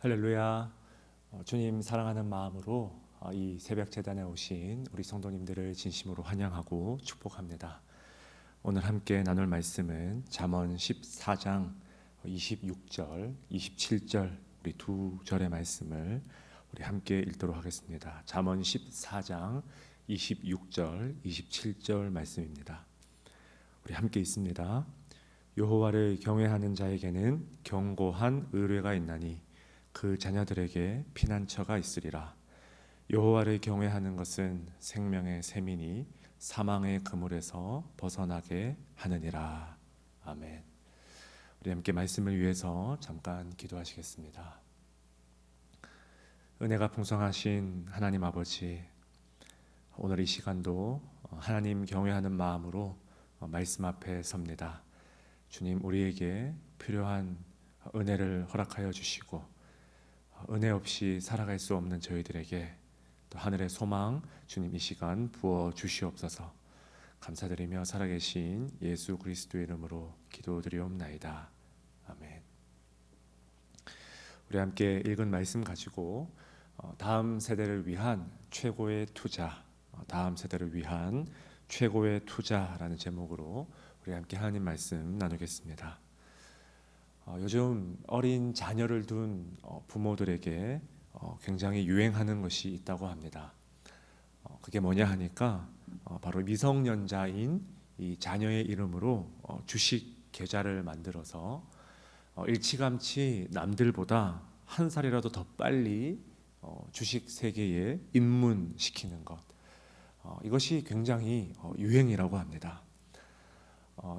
할렐루야. 주님 사랑하는 마음으로 이 새벽 제단에 오신 우리 성도님들을 진심으로 환영하고 축복합니다. 오늘 함께 나눌 말씀은 잠언 14장 26절, 27절 우리 두 절의 말씀을 우리 함께 읽도록 하겠습니다. 잠언 14장 26절, 27절 말씀입니다. 우리 함께 읽습니다. 여호와를 경외하는 자에게는 견고한 의뢰가 있나니 그 자녀들에게 피난처가 있으리라. 여호와를 경외하는 것은 생명의 샘이니 사망의 그물에서 벗어나게 하느니라. 아멘. 우리 함께 말씀을 위해서 잠깐 기도하시겠습니다. 은혜가 풍성하신 하나님 아버지, 오늘 이 시간도 하나님 경외하는 마음으로 말씀 앞에 섭니다. 주님, 우리에게 필요한 은혜를 허락하여 주시고 은혜 없이 살아갈 수 없는 저희들에게 또 하늘의 소망 주님 이 시간 부어 주시옵소서. 감사드리며 살아계신 예수 그리스도의 이름으로 기도드리옵나이다. 아멘. 우리 함께 읽은 말씀 가지고 다음 세대를 위한 최고의 투자, 다음 세대를 위한 최고의 투자라는 제목으로 우리 함께 하나님 말씀 나누겠습니다. 요즘 어린 자녀를 둔 부모들에게 굉장히 유행하는 것이 있다고 합니다. 그게 뭐냐 하니까 바로 미성년자인 이 자녀의 이름으로 주식 계좌를 만들어서 일찌감치 남들보다 한 살이라도 더 빨리 주식 세계에 입문시키는 것, 이것이 굉장히 유행이라고 합니다.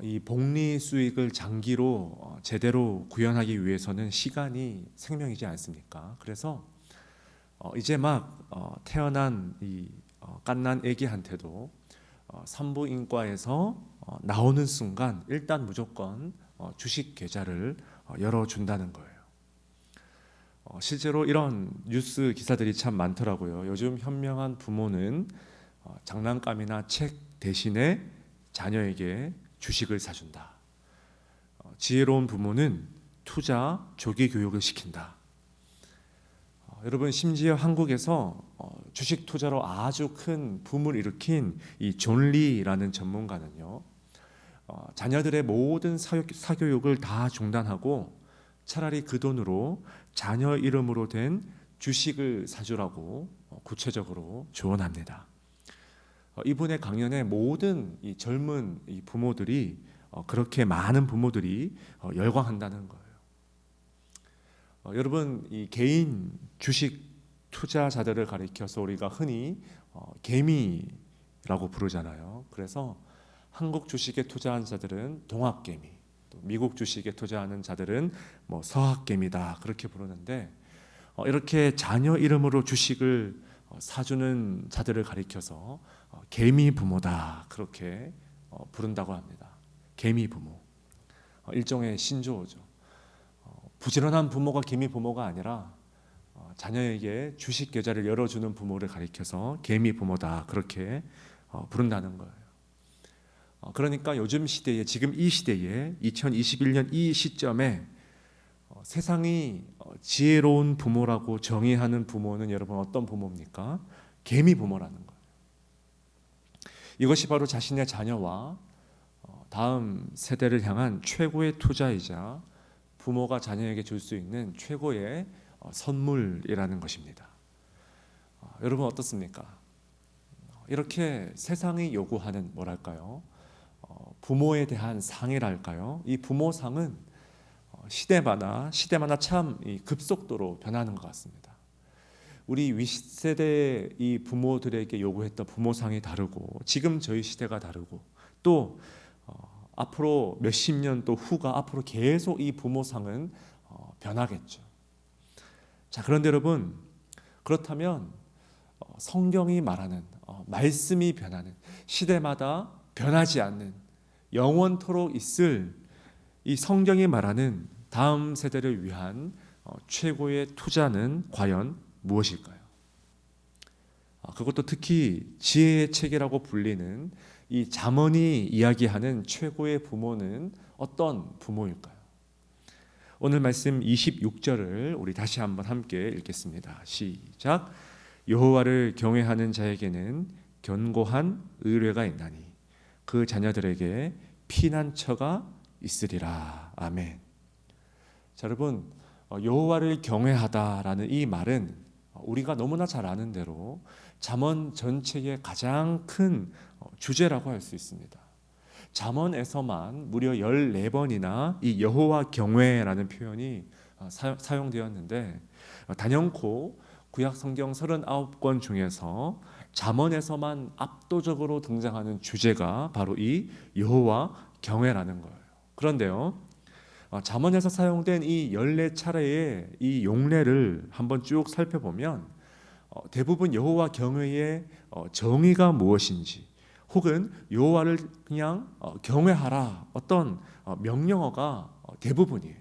이 복리 수익을 장기로 제대로 구현하기 위해서는 시간이 생명이지 않습니까? 그래서 이제 막 태어난 이 갓난 아기한테도 산부인과에서 나오는 순간 일단 무조건 주식 계좌를 열어준다는 거예요. 실제로 이런 뉴스 기사들이 참 많더라고요. 요즘 현명한 부모는 장난감이나 책 대신에 자녀에게 주식을 사준다. 지혜로운 부모는 투자, 조기 교육을 시킨다. 여러분, 심지어 한국에서 주식 투자로 아주 큰 붐을 일으킨 이 존 리라는 전문가는요, 자녀들의 모든 사교육을 다 중단하고 차라리 그 돈으로 자녀 이름으로 된 주식을 사주라고 구체적으로 조언합니다. 이분의 강연에 모든 이 젊은 이 부모들이 그렇게 많은 부모들이 열광한다는 거예요. 여러분, 이 개인 주식 투자자들을 가리켜서 우리가 흔히 개미라고 부르잖아요. 그래서 한국 주식에 투자한 자들은 동학개미, 또 미국 주식에 투자하는 자들은 뭐 서학개미다 그렇게 부르는데, 이렇게 자녀 이름으로 주식을 사주는 자들을 가리켜서 개미 부모다 그렇게 부른다고 합니다. 개미 부모, 일종의 신조어죠. 부지런한 부모가 개미 부모가 아니라 자녀에게 주식 계좌를 열어주는 부모를 가리켜서 개미 부모다 그렇게 부른다는 거예요. 그러니까 요즘 시대에, 지금 이 시대에 2021년 이 시점에 세상이 지혜로운 부모라고 정의하는 부모는 여러분 어떤 부모입니까? 개미 부모라는 거예요. 이것이 바로 자신의 자녀와 다음 세대를 향한 최고의 투자이자 부모가 자녀에게 줄 수 있는 최고의 선물이라는 것입니다. 여러분 어떻습니까? 이렇게 세상이 요구하는 뭐랄까요? 부모에 대한 상이랄까요? 이 부모상은 시대마다 참 급속도로 변하는 것 같습니다. 우리 윗세대 이 부모들에게 요구했던 부모상이 다르고 지금 저희 시대가 다르고 또 앞으로 몇십 년 또 후가 앞으로 계속 이 부모상은 변하겠죠. 자, 그런데 여러분, 그렇다면 성경이 말하는 말씀이 변하는 시대마다 변하지 않는 영원토록 있을 이 성경이 말하는 다음 세대를 위한 최고의 투자는 과연 무엇일까요? 그것도 특히 지혜의 책이라고 불리는 이 잠언이 이야기하는 최고의 부모는 어떤 부모일까요? 오늘 말씀 26절을 우리 다시 한번 함께 읽겠습니다. 시작. 여호와를 경외하는 자에게는 견고한 의뢰가 있나니 그 자녀들에게 피난처가 있으리라. 아멘. 자, 여러분, 여호와를 경외하다라는 이 말은 우리가 너무나 잘 아는 대로 잠언 전체의 가장 큰 주제라고 할 수 있습니다. 잠언에서만 무려 14번이나 이 여호와 경외라는 표현이 사용되었는데, 단연코 구약 성경 39권 중에서 잠언에서만 압도적으로 등장하는 주제가 바로 이 여호와 경외라는 거예요. 그런데요, 잠언에서 사용된 이 14차례의 이 용례를 한번 쭉 살펴보면 대부분 여호와 경외의 정의가 무엇인지, 혹은 여호와를 그냥 경외하라, 어떤 명령어가 대부분이에요.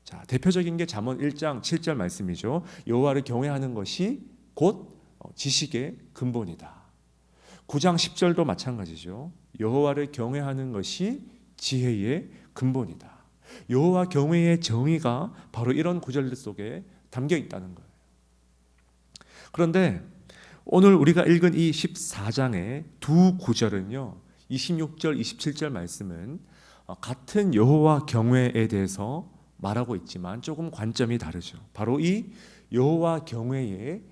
자, 대표적인 게 잠언 1장 7절 말씀이죠. 여호와를 경외하는 것이 곧 지식의 근본이다. 9장 10절도 마찬가지죠. 여호와를 경외하는 것이 지혜의 근본이다. 여호와 경외의 정의가 바로 이런 구절들 속에 담겨 있다는 거예요. 그런데 오늘 우리가 읽은 이 14장의 두 구절은요, 26절, 27절 말씀은 같은 여호와 경외에 대해서 말하고 있지만 조금 관점이 다르죠. 바로 이 여호와 경외의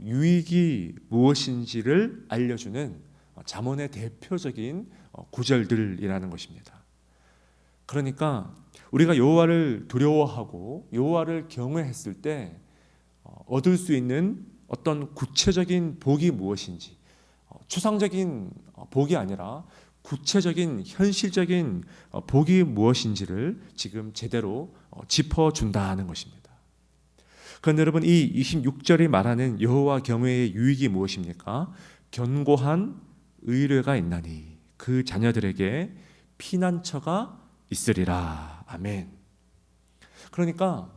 유익이 무엇인지를 알려주는 잠언의 대표적인 구절들이라는 것입니다. 그러니까 우리가 여호와를 두려워하고 여호와를 경외했을 때 얻을 수 있는 어떤 구체적인 복이 무엇인지, 추상적인 복이 아니라 구체적인 현실적인 복이 무엇인지를 지금 제대로 짚어준다는 것입니다. 그런데 여러분, 이 26절이 말하는 여호와 경외의 유익이 무엇입니까? 견고한 의뢰가 있나니 그 자녀들에게 피난처가 있으리라. 아멘. 그러니까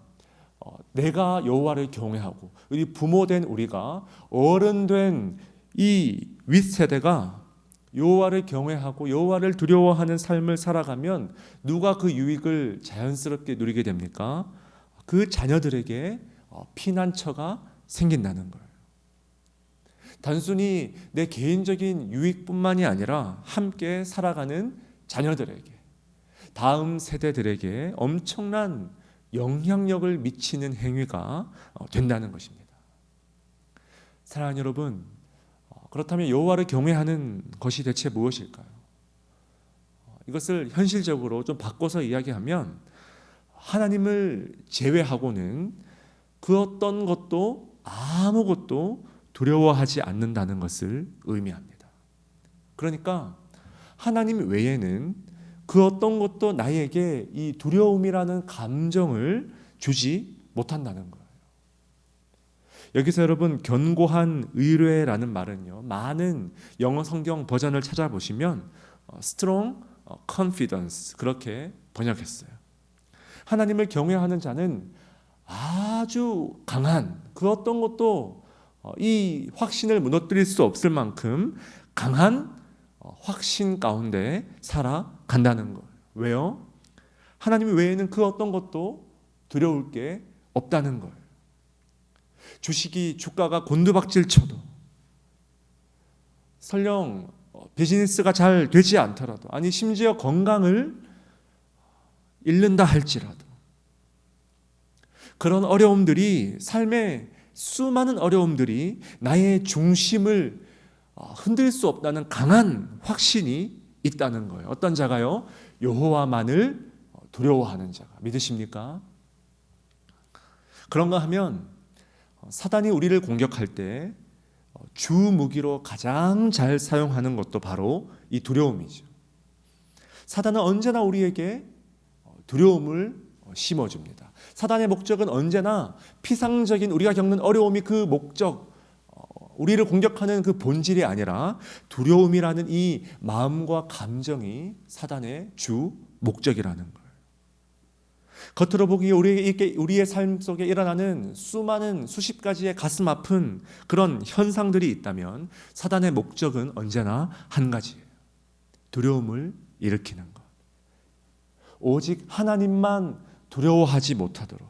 내가 여호와를 경외하고 우리 부모된 우리가 어른된 이 윗세대가 여호와를 경외하고 여호와를 두려워하는 삶을 살아가면 누가 그 유익을 자연스럽게 누리게 됩니까? 그 자녀들에게 피난처가 생긴다는 거예요. 단순히 내 개인적인 유익뿐만이 아니라 함께 살아가는 자녀들에게, 다음 세대들에게 엄청난 영향력을 미치는 행위가 된다는 것입니다. 사랑하는 여러분, 그렇다면 여호와를 경외하는 것이 대체 무엇일까요? 이것을 현실적으로 좀 바꿔서 이야기하면 하나님을 제외하고는 그 어떤 것도 아무것도 두려워하지 않는다는 것을 의미합니다. 그러니까 하나님 외에는 그 어떤 것도 나에게 이 두려움이라는 감정을 주지 못한다는 거예요. 여기서 여러분, 견고한 의뢰라는 말은요, 많은 영어 성경 버전을 찾아보시면 strong confidence 그렇게 번역했어요. 하나님을 경외하는 자는 아주 강한, 그 어떤 것도 이 확신을 무너뜨릴 수 없을 만큼 강한 확신 가운데 살아간다는 거예요. 왜요? 하나님 외에는 그 어떤 것도 두려울 게 없다는 거예요. 주가가 곤두박질 쳐도, 설령 비즈니스가 잘 되지 않더라도, 아니 심지어 건강을 잃는다 할지라도, 그런 어려움들이, 삶의 수많은 어려움들이 나의 중심을 흔들 수 없다는 강한 확신이 있다는 거예요. 어떤 자가요? 여호와만을 두려워하는 자가. 믿으십니까? 그런가 하면 사단이 우리를 공격할 때 주 무기로 가장 잘 사용하는 것도 바로 이 두려움이죠. 사단은 언제나 우리에게 두려움을 심어줍니다. 사단의 목적은 언제나 피상적인 우리가 겪는 어려움이 그 목적, 우리를 공격하는 그 본질이 아니라 두려움이라는 이 마음과 감정이 사단의 주 목적이라는 거예요. 겉으로 보기에 우리의 삶 속에 일어나는 수많은 수십 가지의 가슴 아픈 그런 현상들이 있다면 사단의 목적은 언제나 한 가지예요. 두려움을 일으키는 것. 오직 하나님만 두려워하지 못하도록,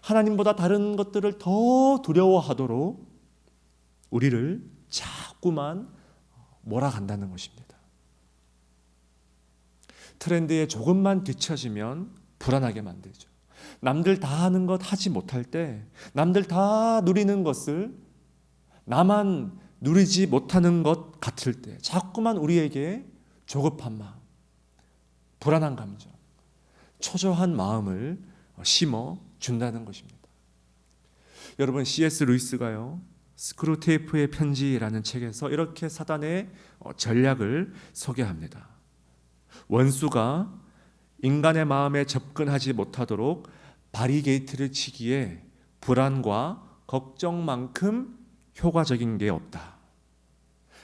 하나님보다 다른 것들을 더 두려워하도록 우리를 자꾸만 몰아간다는 것입니다. 트렌드에 조금만 뒤처지면 불안하게 만들죠. 남들 다 하는 것 하지 못할 때, 남들 다 누리는 것을 나만 누리지 못하는 것 같을 때 자꾸만 우리에게 조급한 마음, 불안한 감정, 초조한 마음을 심어 준다는 것입니다. 여러분, C.S. 루이스가요, 스크루테이프의 편지라는 책에서 이렇게 사단의 전략을 소개합니다. 원수가 인간의 마음에 접근하지 못하도록 바리게이트를 치기에 불안과 걱정만큼 효과적인 게 없다.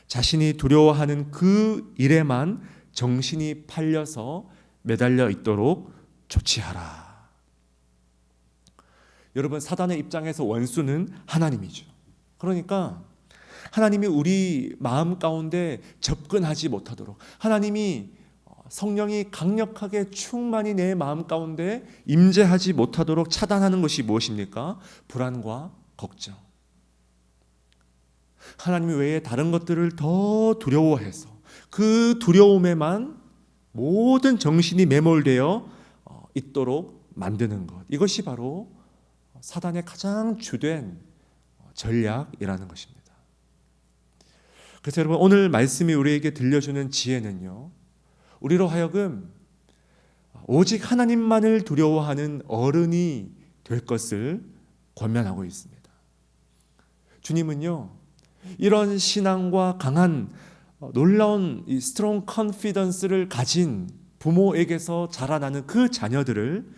자신이 두려워하는 그 일에만 정신이 팔려서 매달려 있도록 조치하라. 여러분, 사단의 입장에서 원수는 하나님이죠. 그러니까 하나님이 우리 마음 가운데 접근하지 못하도록, 하나님이 성령이 강력하게 충만히 내 마음 가운데 임재하지 못하도록 차단하는 것이 무엇입니까? 불안과 걱정. 하나님 외에 다른 것들을 더 두려워해서 그 두려움에만 모든 정신이 매몰되어 있도록 만드는 것, 이것이 바로 사단의 가장 주된 전략이라는 것입니다. 그래서 여러분, 오늘 말씀이 우리에게 들려주는 지혜는요, 우리로 하여금 오직 하나님만을 두려워하는 어른이 될 것을 권면하고 있습니다. 주님은요, 이런 신앙과 강한 놀라운 이 스트롱 컨피던스를 가진 부모에게서 자라나는 그 자녀들을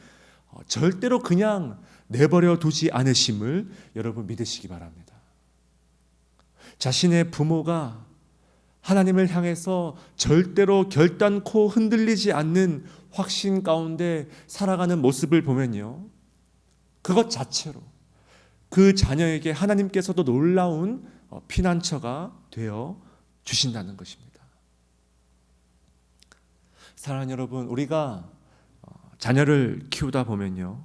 절대로 그냥 내버려 두지 않으심을 여러분 믿으시기 바랍니다. 자신의 부모가 하나님을 향해서 절대로 결단코 흔들리지 않는 확신 가운데 살아가는 모습을 보면요, 그것 자체로 그 자녀에게 하나님께서도 놀라운 피난처가 되어 주신다는 것입니다. 사랑하는 여러분, 우리가 자녀를 키우다 보면요,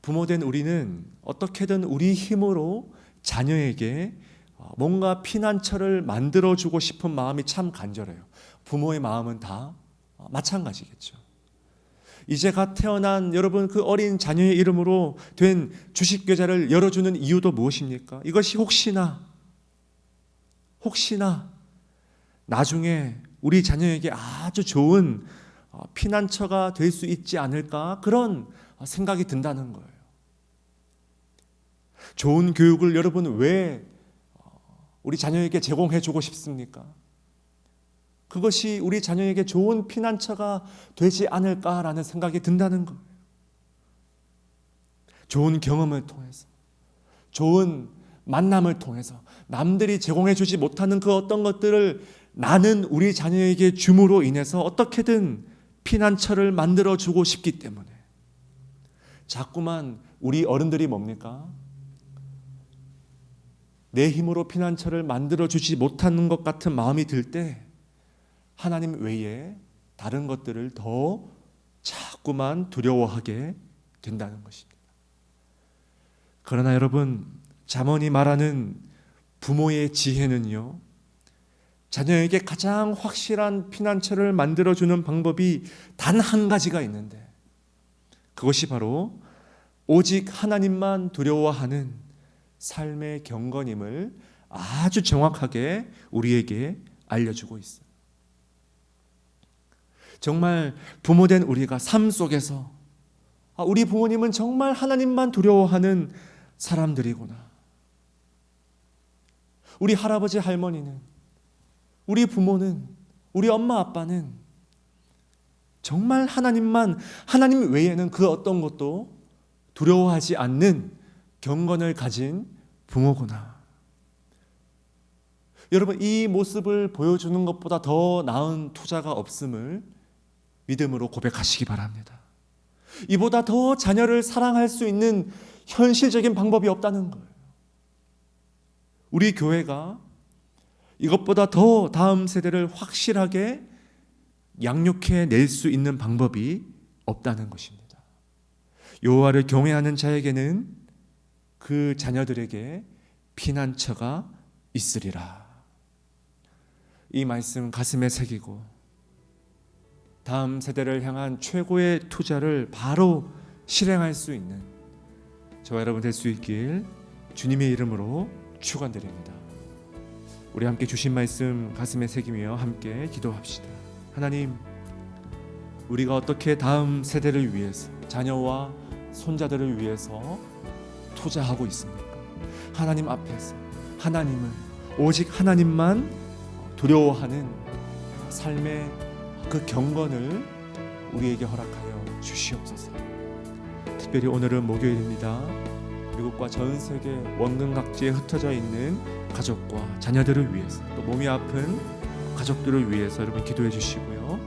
부모된 우리는 어떻게든 우리 힘으로 자녀에게 뭔가 피난처를 만들어주고 싶은 마음이 참 간절해요. 부모의 마음은 다 마찬가지겠죠. 이제 갓 태어난 여러분, 그 어린 자녀의 이름으로 된 주식계좌를 열어주는 이유도 무엇입니까? 이것이 혹시나 나중에 우리 자녀에게 아주 좋은 피난처가 될 수 있지 않을까, 그런 생각이 든다는 거예요. 좋은 교육을 여러분 왜 우리 자녀에게 제공해 주고 싶습니까? 그것이 우리 자녀에게 좋은 피난처가 되지 않을까라는 생각이 든다는 거예요. 좋은 경험을 통해서, 좋은 만남을 통해서 남들이 제공해 주지 못하는 그 어떤 것들을 나는 우리 자녀에게 줌으로 인해서 어떻게든 피난처를 만들어 주고 싶기 때문에 자꾸만 우리 어른들이 뭡니까? 내 힘으로 피난처를 만들어 주지 못하는 것 같은 마음이 들 때 하나님 외에 다른 것들을 더 자꾸만 두려워하게 된다는 것입니다. 그러나 여러분, 잠언이 말하는 부모의 지혜는요, 자녀에게 가장 확실한 피난처를 만들어주는 방법이 단 한 가지가 있는데, 그것이 바로 오직 하나님만 두려워하는 삶의 경건임을 아주 정확하게 우리에게 알려주고 있어요. 정말 부모된 우리가 삶 속에서 우리 부모님은 정말 하나님만 두려워하는 사람들이구나. 우리 할아버지 할머니는, 우리 부모는, 우리 엄마 아빠는 정말 하나님 외에는 그 어떤 것도 두려워하지 않는 경건을 가진 부모구나. 여러분, 이 모습을 보여주는 것보다 더 나은 투자가 없음을 믿음으로 고백하시기 바랍니다. 이보다 더 자녀를 사랑할 수 있는 현실적인 방법이 없다는 거예요. 우리 교회가 이것보다 더 다음 세대를 확실하게 양육해 낼 수 있는 방법이 없다는 것입니다. 여호와를 경외하는 자에게는 그 자녀들에게 피난처가 있으리라. 이 말씀 가슴에 새기고 다음 세대를 향한 최고의 투자를 바로 실행할 수 있는 저와 여러분 될 수 있길 주님의 이름으로 축원드립니다. 우리 함께 주신 말씀 가슴에 새기며 함께 기도합시다. 하나님, 우리가 어떻게 다음 세대를 위해서, 자녀와 손자들을 위해서 투자하고 있습니까? 하나님 앞에서 하나님을, 오직 하나님만 두려워하는 삶의 그 경건을 우리에게 허락하여 주시옵소서. 특별히 오늘은 목요일입니다. 미국과 전 세계 원근 각지에 흩어져 있는 가족과 자녀들을 위해서, 또 몸이 아픈 가족들을 위해서 여러분 기도해 주시고요.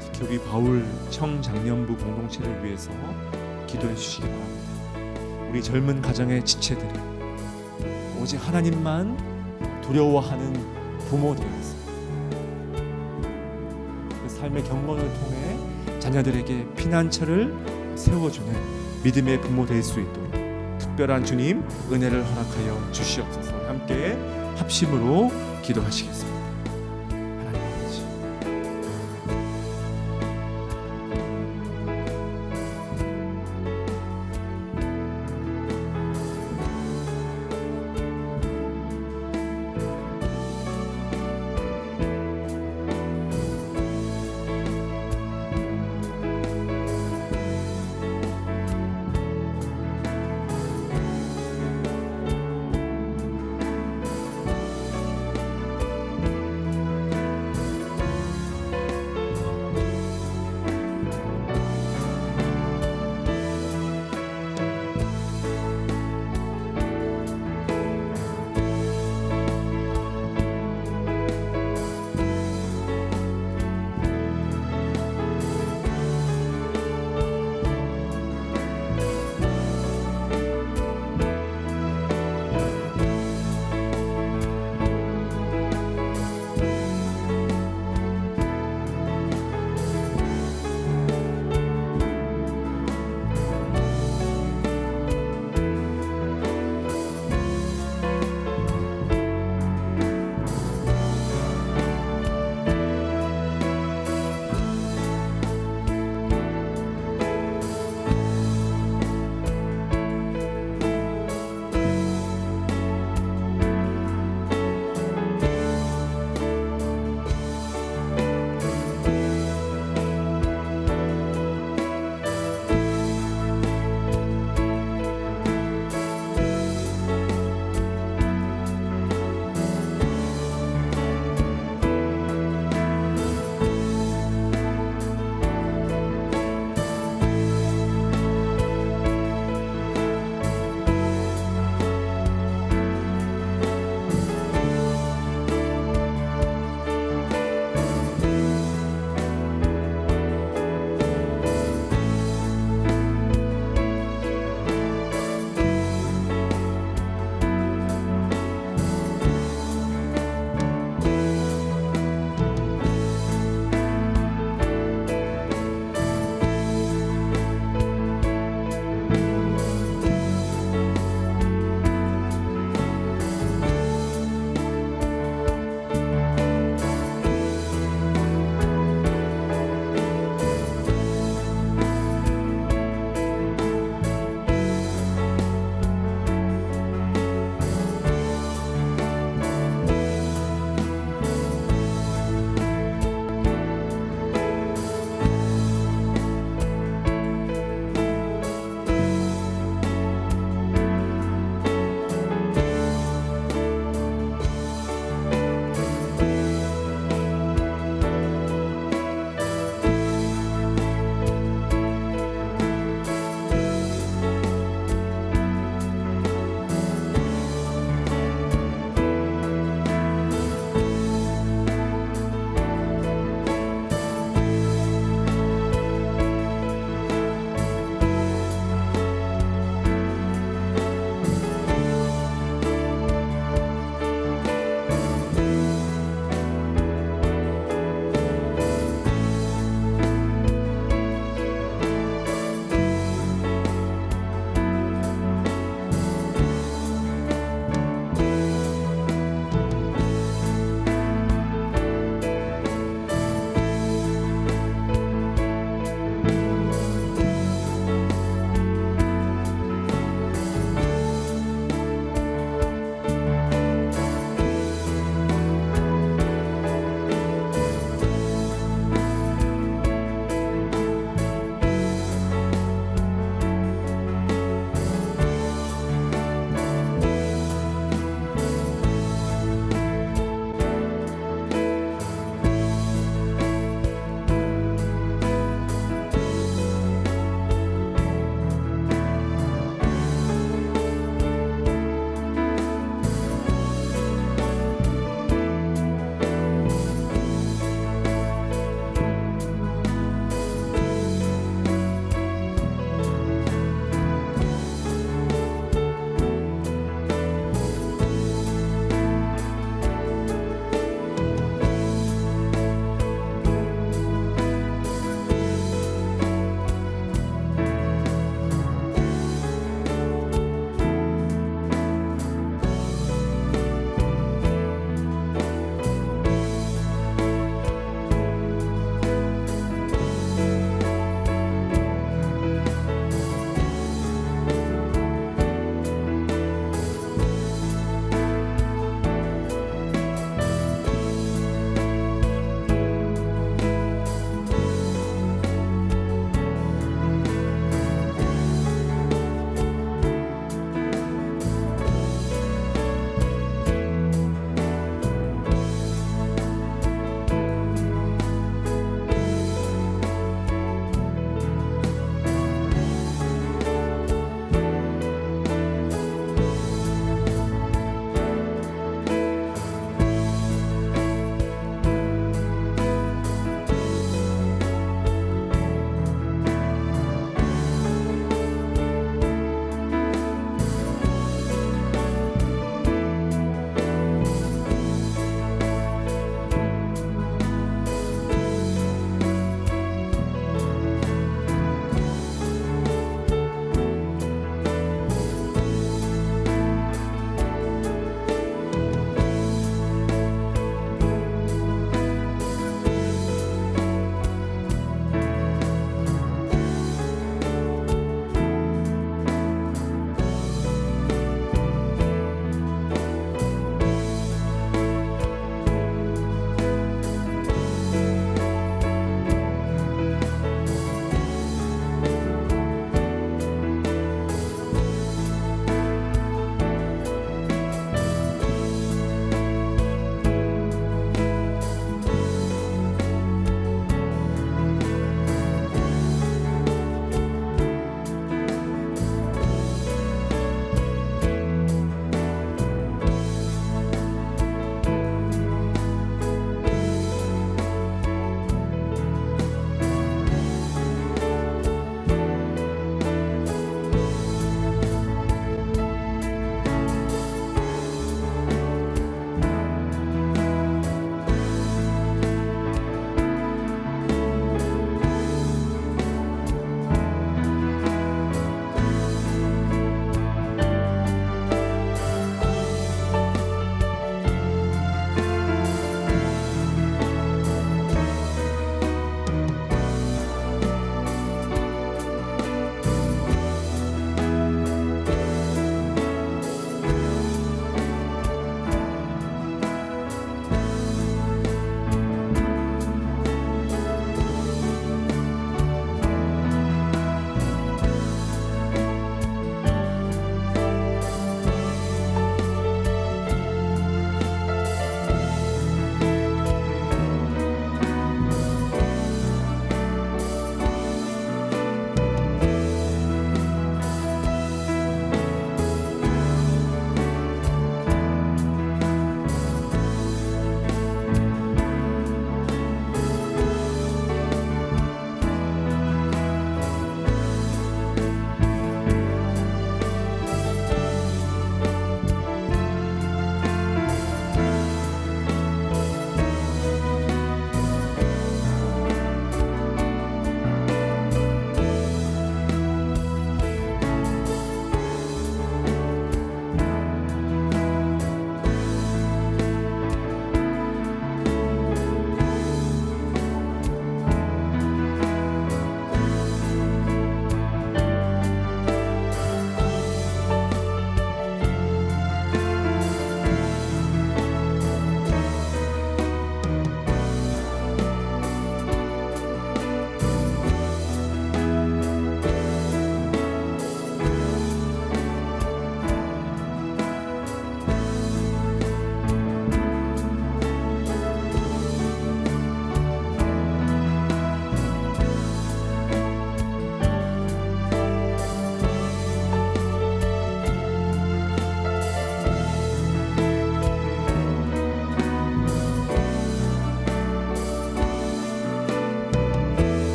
특히 우리 바울 청장년부 공동체를 위해서 기도해 주시기 바랍니다. 우리 젊은 가정의 지체들이 오직 하나님만 두려워하는 부모들에서 그 삶의 경건을 통해 자녀들에게 피난처를 세워주는 믿음의 부모 될 수 있도록 특별한 주님 은혜를 허락하여 주시옵소서. 함께 합심으로 기도하시겠습니다.